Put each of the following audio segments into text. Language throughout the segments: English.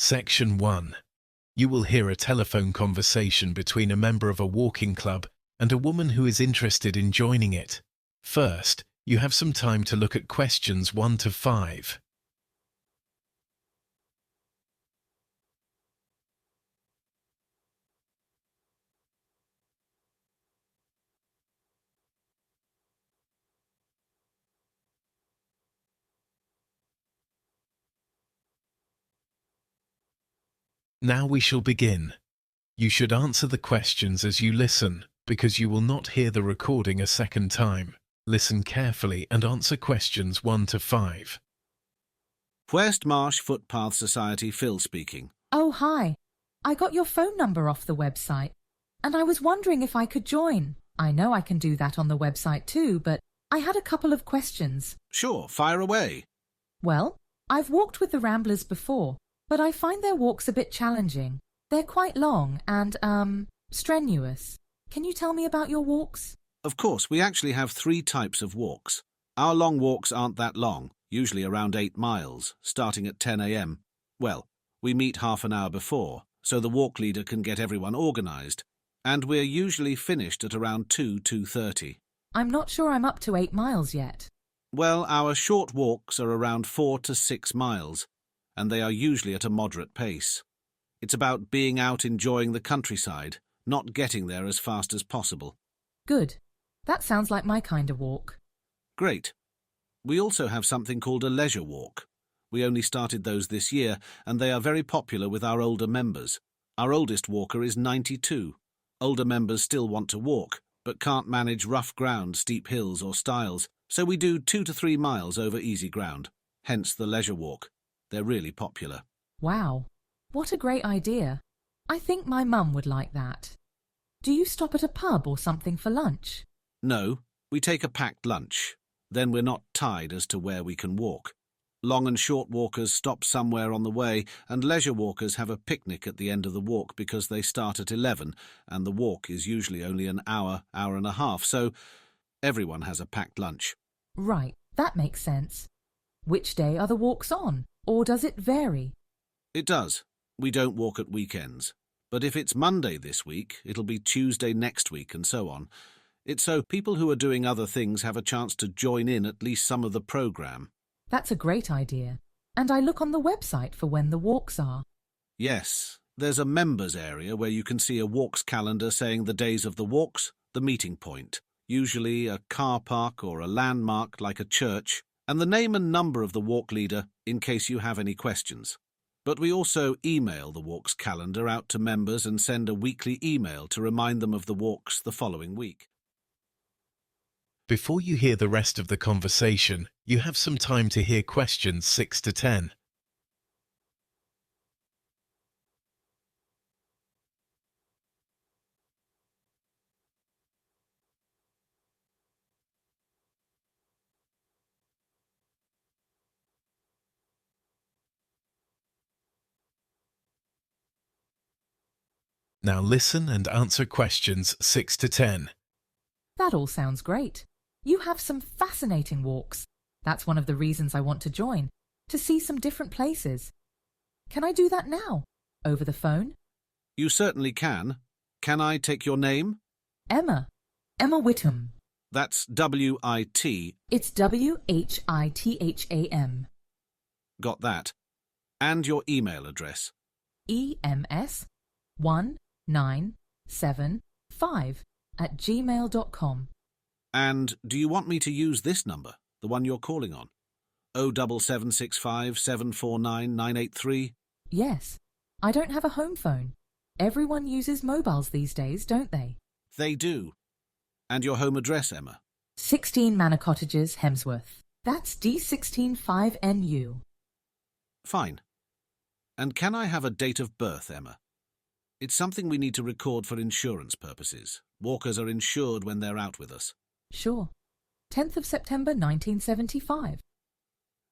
Section 1. You will hear a telephone conversation between a member of a walking club and a woman who is interested in joining it. First, you have some time to look at questions 1 to 5. Now we shall begin. You should answer the questions as you listen, because you will not hear the recording a second time. Listen carefully and answer questions 1 to 5. West Marsh Footpath Society, Phil speaking. Oh, hi. I got your phone number off the website, and I was wondering if I could join. I know I can do that on the website too, but I had a couple of questions. Sure, fire away. Well, I've walked with the Ramblers before, but I find their walks a bit challenging. They're quite long and, strenuous. Can you tell me about your walks? Of course, we actually have 3 types of walks. Our long walks aren't that long, usually around 8 miles, starting at 10 a.m. Well, we meet half an hour before, so the walk leader can get everyone organised, and we're usually finished at around 2:30. I'm not sure I'm up to 8 miles yet. Well, our short walks are around 4 to 6 miles, and they are usually at a moderate pace. It's about being out enjoying the countryside, not getting there as fast as possible. Good. That sounds like my kind of walk. Great. We also have something called a leisure walk. We only started those this year, and they are very popular with our older members. Our oldest walker is 92. Older members still want to walk, but can't manage rough ground, steep hills or stiles, so we do 2 to 3 miles over easy ground, hence the leisure walk. They're really popular. Wow. What a great idea. I think my mum would like that. Do you stop at a pub or something for lunch? No, we take a packed lunch. Then we're not tied as to where we can walk. Long and short walkers stop somewhere on the way, and leisure walkers have a picnic at the end of the walk because they start at 11, and the walk is usually only an hour, hour and a half, so everyone has a packed lunch. Right, that makes sense. Which day are the walks on, or does it vary? It does. We don't walk at weekends. But if it's Monday this week, it'll be Tuesday next week, and so on. It's so people who are doing other things have a chance to join in at least some of the programme. That's a great idea. And I look on the website for when the walks are. Yes, there's a members area where you can see a walks calendar saying the days of the walks, the meeting point, usually a car park or a landmark like a church, and the name and number of the walk leader in case you have any questions. But we also email the walks calendar out to members and send a weekly email to remind them of the walks the following week. Before you hear the rest of the conversation, you have some time to hear questions 6 to 10. Now listen and answer questions 6 to 10. That all sounds great. You have some fascinating walks. That's one of the reasons I want to join, to see some different places. Can I do that now? Over the phone? You certainly can. Can I take your name? Emma. Emma Whitham. That's W-I-T. It's W-H-I-T-H-A-M. Got that. And your email address. ems1975@gmail.com. And do you want me to use this number, the one you're calling on? 07765 749 983? Yes. I don't have a home phone. Everyone uses mobiles these days, don't they? They do. And your home address, Emma? 16 Manor Cottages, Hemsworth. That's D165NU. Fine. And can I have a date of birth, Emma? It's something we need to record for insurance purposes. Walkers are insured when they're out with us. Sure. 10th of September 1975.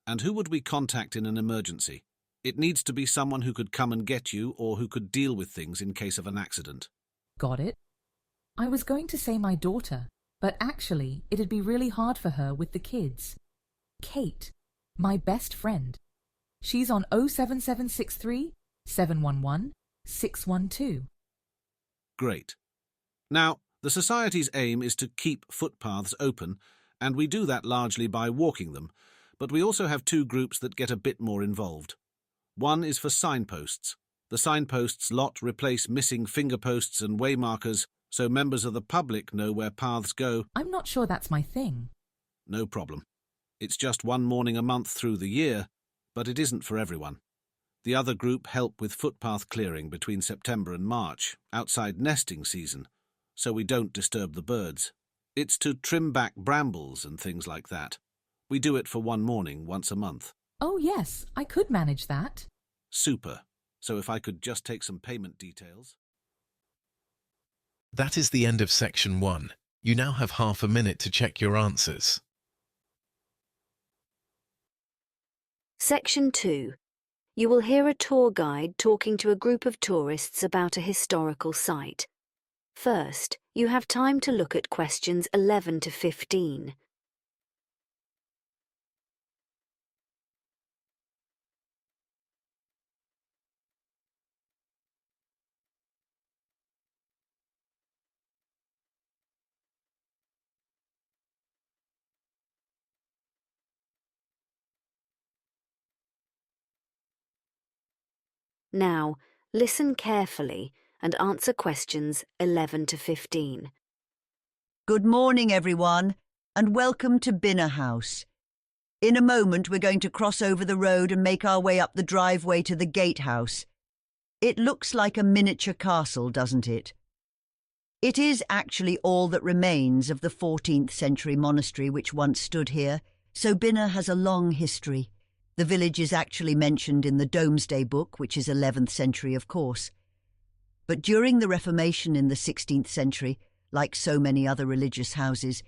And who would we contact in an emergency? It needs to be someone who could come and get you or who could deal with things in case of an accident. Got it. I was going to say my daughter, but actually it'd be really hard for her with the kids. Kate, my best friend. She's on 07763 711 612. Great. Now, the Society's aim is to keep footpaths open, and we do that largely by walking them, but we also have two groups that get a bit more involved. One is for signposts. The signposts lot replace missing fingerposts and waymarkers so members of the public know where paths go. I'm not sure that's my thing. No problem. It's just one morning a month through the year, but it isn't for everyone. The other group help with footpath clearing between September and March, outside nesting season, so we don't disturb the birds. It's to trim back brambles and things like that. We do it for one morning once a month. Oh yes, I could manage that. Super. So if I could just take some payment details. That is the end of section 1. You now have half a minute to check your answers. Section 2. You will hear a tour guide talking to a group of tourists about a historical site. First, you have time to look at questions 11 to 15. Now, listen carefully and answer questions 11 to 15. Good morning, everyone, and welcome to Binner House. In a moment, we're going to cross over the road and make our way up the driveway to the gatehouse. It looks like a miniature castle, doesn't it? It is actually all that remains of the 14th century monastery which once stood here, so Binner has a long history. The village is actually mentioned in the Domesday Book, which is 11th century, of course. But during the Reformation in the 16th century, like so many other religious houses,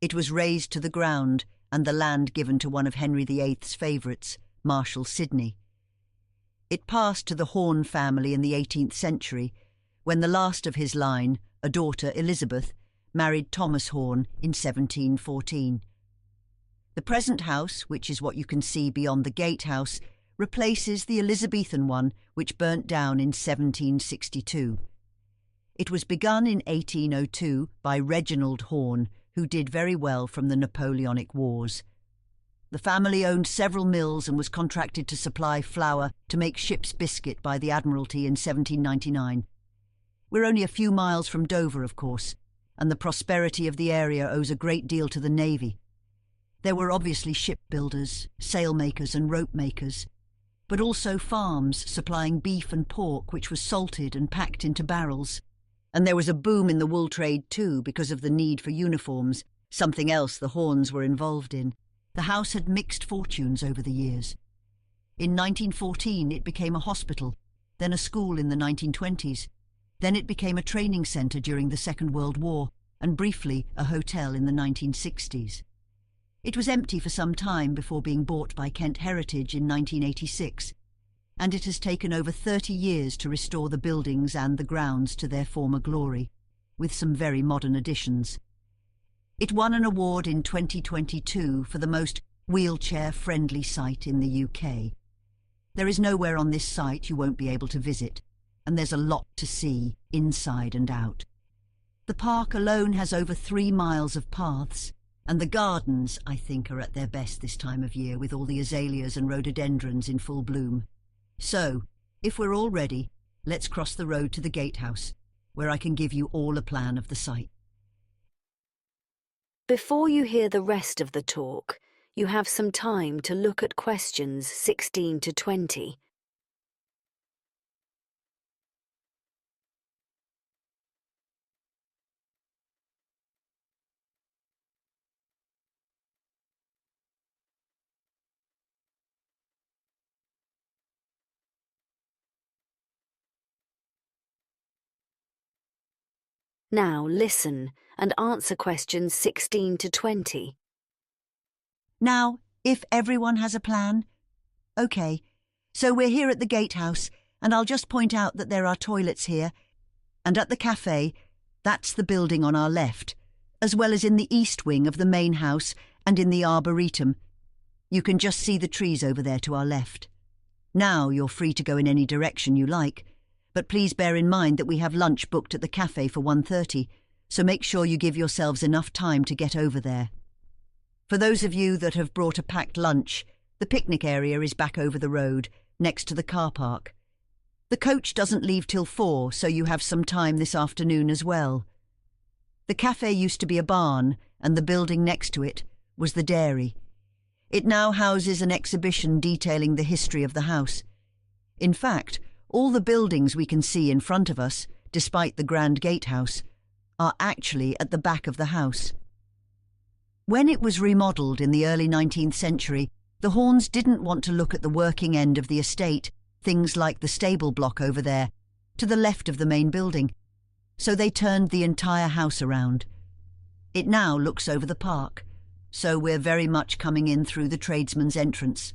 it was razed to the ground and the land given to one of Henry VIII's favourites, Marshal Sidney. It passed to the Horne family in the 18th century, when the last of his line, a daughter, Elizabeth, married Thomas Horne in 1714. The present house, which is what you can see beyond the gatehouse, replaces the Elizabethan one which burnt down in 1762. It was begun in 1802 by Reginald Horne, who did very well from the Napoleonic Wars. The family owned several mills and was contracted to supply flour to make ship's biscuit by the Admiralty in 1799. We're only a few miles from Dover, of course, and the prosperity of the area owes a great deal to the Navy. There were obviously shipbuilders, sailmakers and rope makers, but also farms supplying beef and pork which was salted and packed into barrels. And there was a boom in the wool trade too because of the need for uniforms, something else the Hornes were involved in. The house had mixed fortunes over the years. In 1914 it became a hospital, then a school in the 1920s. Then it became a training centre during the Second World War, and briefly a hotel in the 1960s. It was empty for some time before being bought by Kent Heritage in 1986, and it has taken over 30 years to restore the buildings and the grounds to their former glory, with some very modern additions. It won an award in 2022 for the most wheelchair-friendly site in the UK. There is nowhere on this site you won't be able to visit, and there's a lot to see, inside and out. The park alone has over 3 miles of paths, and the gardens, I think, are at their best this time of year with all the azaleas and rhododendrons in full bloom. So, if we're all ready, let's cross the road to the gatehouse, where I can give you all a plan of the site. Before you hear the rest of the talk, you have some time to look at questions 16 to 20. Now listen and answer questions 16 to 20. Now, if everyone has a plan? OK, so we're here at the gatehouse, and I'll just point out that there are toilets here, and at the cafe, that's the building on our left, as well as in the east wing of the main house and in the arboretum. You can just see the trees over there to our left. Now you're free to go in any direction you like, but please bear in mind that we have lunch booked at the cafe for 1:30, so make sure you give yourselves enough time to get over there. For those of you that have brought a packed lunch, the picnic area is back over the road, next to the car park. The coach doesn't leave till 4, so you have some time this afternoon as well. The cafe used to be a barn, and the building next to it was the dairy. It now houses an exhibition detailing the history of the house. In fact, all the buildings we can see in front of us, despite the grand gatehouse, are actually at the back of the house. When it was remodelled in the early 19th century, the Horns didn't want to look at the working end of the estate, things like the stable block over there, to the left of the main building, so they turned the entire house around. It now looks over the park, so we're very much coming in through the tradesman's entrance.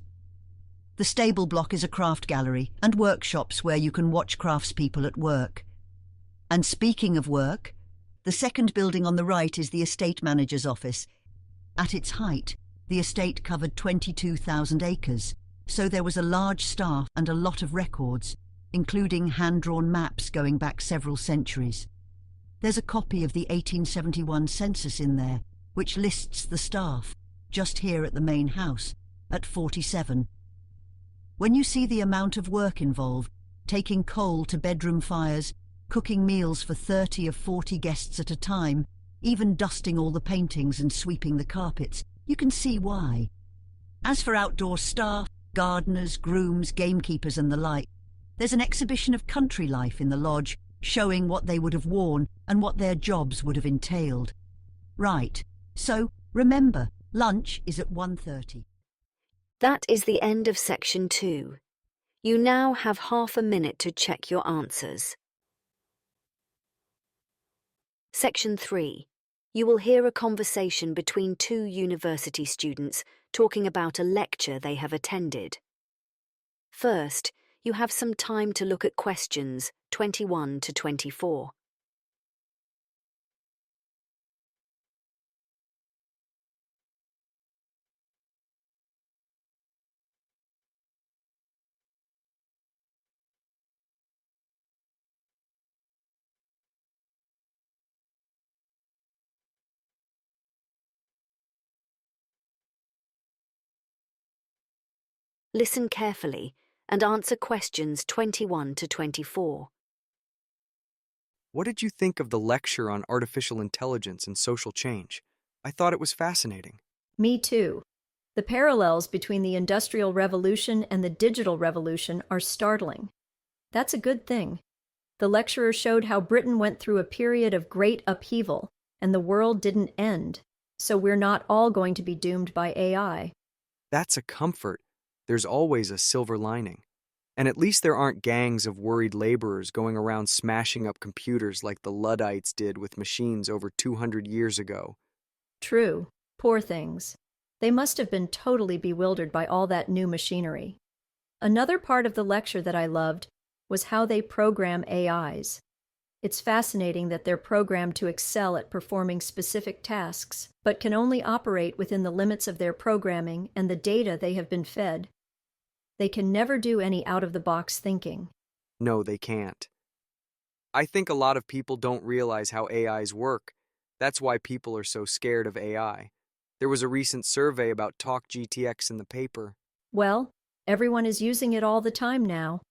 The stable block is a craft gallery and workshops where you can watch craftspeople at work. And speaking of work, the second building on the right is the estate manager's office. At its height, the estate covered 22,000 acres, so there was a large staff and a lot of records, including hand-drawn maps going back several centuries. There's a copy of the 1871 census in there, which lists the staff, just here at the main house, at 47. When you see the amount of work involved, taking coal to bedroom fires, cooking meals for 30 or 40 guests at a time, even dusting all the paintings and sweeping the carpets, you can see why. As for outdoor staff, gardeners, grooms, gamekeepers and the like, there's an exhibition of country life in the lodge, showing what they would have worn and what their jobs would have entailed. Right, so remember, lunch is at 1:30. That is the end of section 2. You now have half a minute to check your answers. Section 3. You will hear a conversation between two university students talking about a lecture they have attended. First, you have some time to look at questions 21 to 24. Listen carefully and answer questions 21 to 24. What did you think of the lecture on artificial intelligence and social change? I thought it was fascinating. Me too. The parallels between the Industrial Revolution and the Digital Revolution are startling. That's a good thing. The lecturer showed how Britain went through a period of great upheaval, and the world didn't end, so we're not all going to be doomed by AI. That's a comfort. There's always a silver lining. And at least there aren't gangs of worried laborers going around smashing up computers like the Luddites did with machines over 200 years ago. True. Poor things. They must have been totally bewildered by all that new machinery. Another part of the lecture that I loved was how they program AIs. It's fascinating that they're programmed to excel at performing specific tasks, but can only operate within the limits of their programming and the data they have been fed. They can never do any out-of-the-box thinking. No, they can't. I think a lot of people don't realize how AIs work. That's why people are so scared of AI. There was a recent survey about Talk GTX in the paper. Well, everyone is using it all the time now.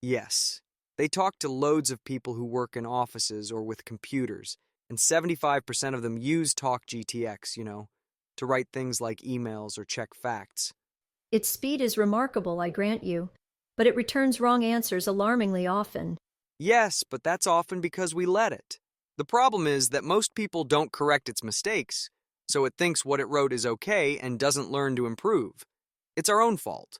Yes. They talked to loads of people who work in offices or with computers, and 75% of them use Talk GTX, to write things like emails or check facts. Its speed is remarkable, I grant you, but it returns wrong answers alarmingly often. Yes, but that's often because we let it. The problem is that most people don't correct its mistakes, so it thinks what it wrote is okay and doesn't learn to improve. It's our own fault.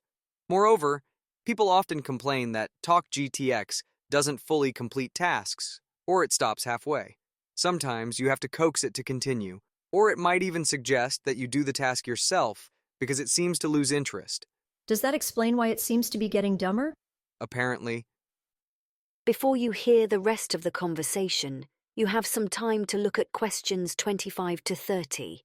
Moreover, people often complain that Talk GTX doesn't fully complete tasks, or it stops halfway. Sometimes you have to coax it to continue, or it might even suggest that you do the task yourself because it seems to lose interest. Does that explain why it seems to be getting dumber? Apparently. Before you hear the rest of the conversation, you have some time to look at questions 25 to 30.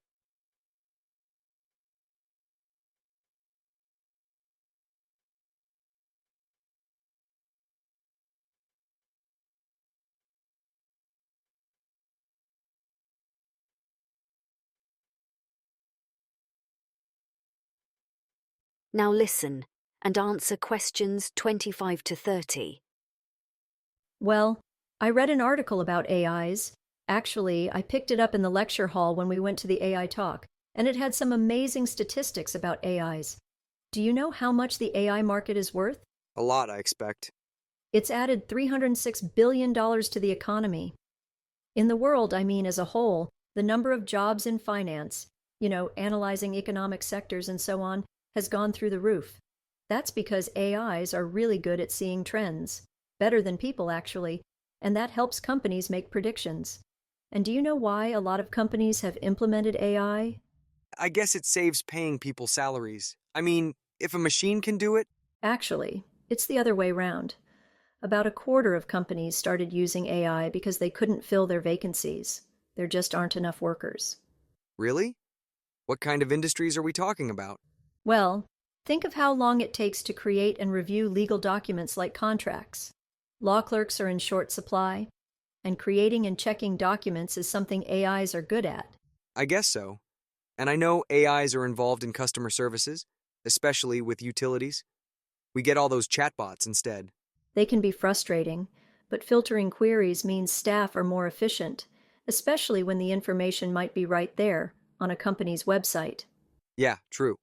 Now listen and answer questions 25 to 30. Well, I read an article about AIs. Actually, I picked it up in the lecture hall when we went to the AI talk, and it had some amazing statistics about AIs. Do you know how much the AI market is worth? A lot, I expect. It's added $306 billion to the economy. In the world, I mean as a whole, the number of jobs in finance, analyzing economic sectors and so on, has gone through the roof. That's because AIs are really good at seeing trends, better than people actually, and that helps companies make predictions. And do you know why a lot of companies have implemented AI? I guess it saves paying people salaries. I mean, if a machine can do it. Actually, it's the other way round. About a quarter of companies started using AI because they couldn't fill their vacancies. There just aren't enough workers. Really? What kind of industries are we talking about? Well, think of how long it takes to create and review legal documents like contracts. Law clerks are in short supply, and creating and checking documents is something AIs are good at. I guess so. And I know AIs are involved in customer services, especially with utilities. We get all those chatbots instead. They can be frustrating, but filtering queries means staff are more efficient, especially when the information might be right there on a company's website. Yeah, true.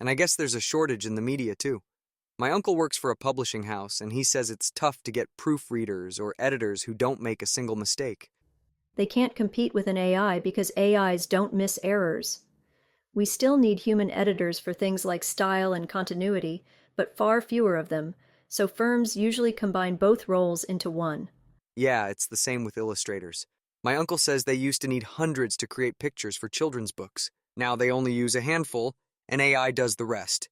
And I guess there's a shortage in the media too. My uncle works for a publishing house, and he says it's tough to get proofreaders or editors who don't make a single mistake. They can't compete with an AI because AIs don't miss errors. We still need human editors for things like style and continuity, but far fewer of them, so firms usually combine both roles into one. Yeah, it's the same with illustrators. My uncle says they used to need hundreds to create pictures for children's books. Now they only use a handful, and AI does the rest.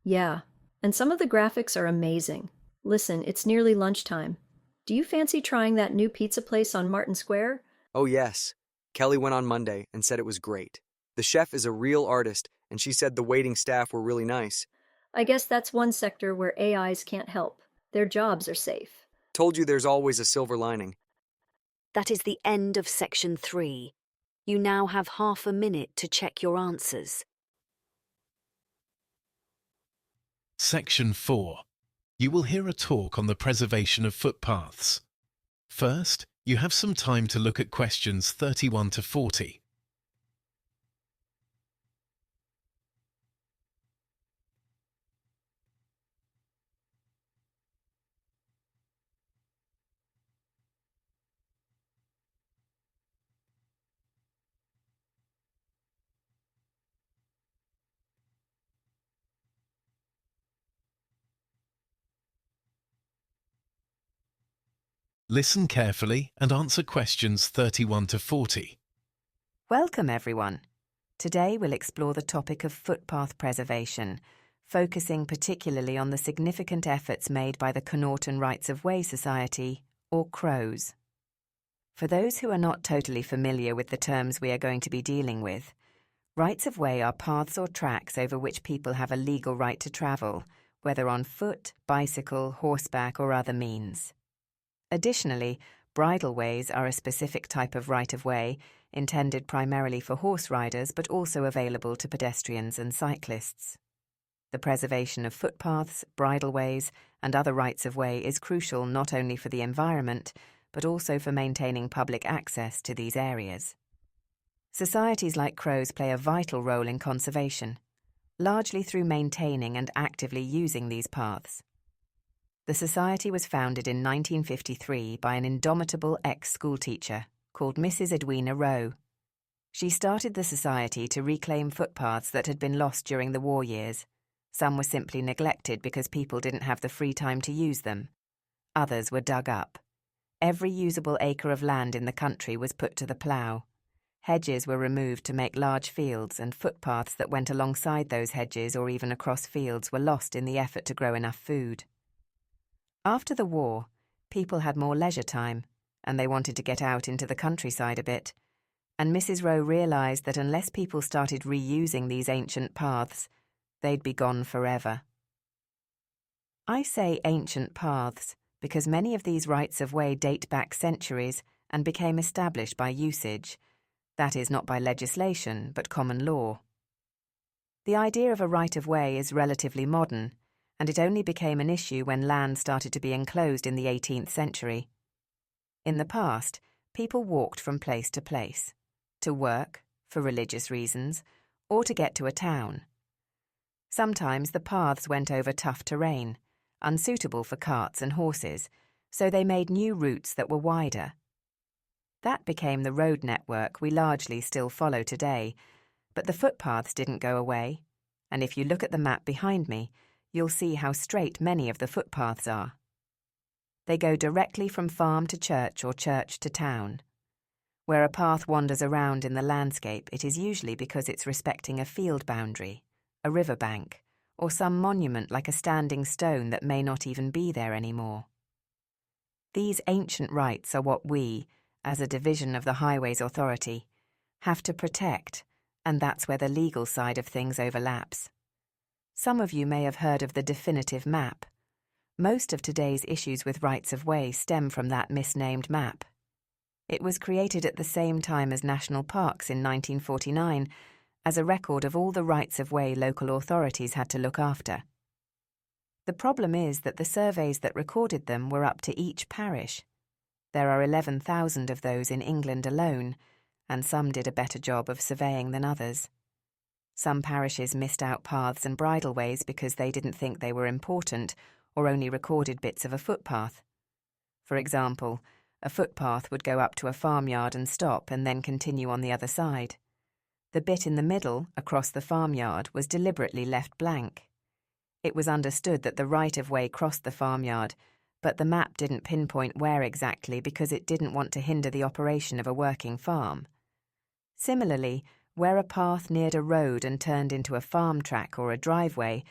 Yeah, and some of the graphics are amazing. Listen, it's nearly lunchtime. Do you fancy trying that new pizza place on Martin Square? Oh yes. Kelly went on Monday and said it was great. The chef is a real artist, and she said the waiting staff were really nice. I guess that's one sector where AIs can't help. Their jobs are safe. Told you there's always a silver lining. That is the end of section 3. You now have half a minute to check your answers. Section 4. You will hear a talk on the preservation of footpaths. First, you have some time to look at questions 31 to 40. Listen carefully and answer questions 31 to 40. Welcome, everyone. Today we'll explore the topic of footpath preservation, focusing particularly on the significant efforts made by the Connaughton Rights of Way Society, or CROWS. For those who are not totally familiar with the terms we are going to be dealing with, rights of way are paths or tracks over which people have a legal right to travel, whether on foot, bicycle, horseback, or other means. Additionally, bridleways are a specific type of right-of-way intended primarily for horse riders but also available to pedestrians and cyclists. The preservation of footpaths, bridleways, and other rights-of-way is crucial not only for the environment but also for maintaining public access to these areas. Societies like CROWS play a vital role in conservation, largely through maintaining and actively using these paths. The society was founded in 1953 by an indomitable ex-schoolteacher called Mrs. Edwina Rowe. She started the society to reclaim footpaths that had been lost during the war years. Some were simply neglected because people didn't have the free time to use them. Others were dug up. Every usable acre of land in the country was put to the plough. Hedges were removed to make large fields, and footpaths that went alongside those hedges or even across fields were lost in the effort to grow enough food. After the war, people had more leisure time, and they wanted to get out into the countryside a bit, and Mrs. Rowe realised that unless people started reusing these ancient paths, they'd be gone forever. I say ancient paths because many of these rights of way date back centuries and became established by usage, that is, not by legislation, but common law. The idea of a right-of-way is relatively modern, and it only became an issue when land started to be enclosed in the 18th century. In the past, people walked from place to place, to work, for religious reasons, or to get to a town. Sometimes the paths went over tough terrain, unsuitable for carts and horses, so they made new routes that were wider. That became the road network we largely still follow today, but the footpaths didn't go away, and if you look at the map behind me, you'll see how straight many of the footpaths are. They go directly from farm to church or church to town. Where a path wanders around in the landscape, it is usually because it's respecting a field boundary, a riverbank, or some monument like a standing stone that may not even be there anymore. These ancient rights are what we, as a division of the Highways Authority, have to protect, and that's where the legal side of things overlaps. Some of you may have heard of the definitive map. Most of today's issues with rights of way stem from that misnamed map. It was created at the same time as national parks in 1949 as a record of all the rights of way local authorities had to look after. The problem is that the surveys that recorded them were up to each parish. There are 11,000 of those in England alone, and some did a better job of surveying than others. Some parishes missed out paths and bridleways because they didn't think they were important or only recorded bits of a footpath. For example, a footpath would go up to a farmyard and stop and then continue on the other side. The bit in the middle, across the farmyard, was deliberately left blank. It was understood that the right-of-way crossed the farmyard, but the map didn't pinpoint where exactly because it didn't want to hinder the operation of a working farm. Similarly, where a path neared a road and turned into a farm track or a driveway,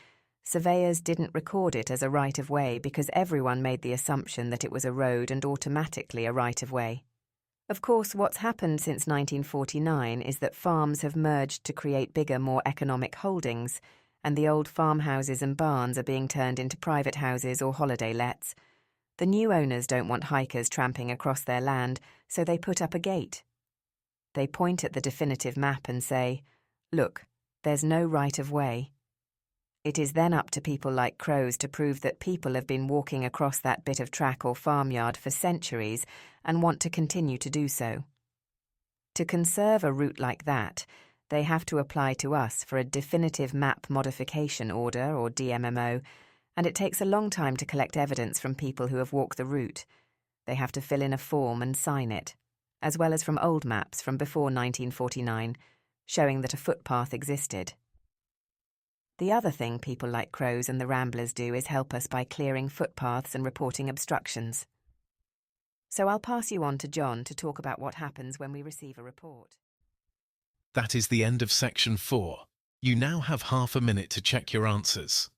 surveyors didn't record it as a right-of-way because everyone made the assumption that it was a road and automatically a right-of-way. Of course, what's happened since 1949 is that farms have merged to create bigger, more economic holdings, and the old farmhouses and barns are being turned into private houses or holiday lets. The new owners don't want hikers tramping across their land, so they put up a gate. They point at the definitive map and say, "Look, there's no right-of-way." It is then up to people like Crows to prove that people have been walking across that bit of track or farmyard for centuries and want to continue to do so. To conserve a route like that, they have to apply to us for a definitive map modification order, or DMMO, and it takes a long time to collect evidence from people who have walked the route. They have to fill in a form and sign it, as well as from old maps from before 1949, showing that a footpath existed. The other thing people like Crows and the Ramblers do is help us by clearing footpaths and reporting obstructions. So I'll pass you on to John to talk about what happens when we receive a report. That is the end of section 4. You now have half a minute to check your answers.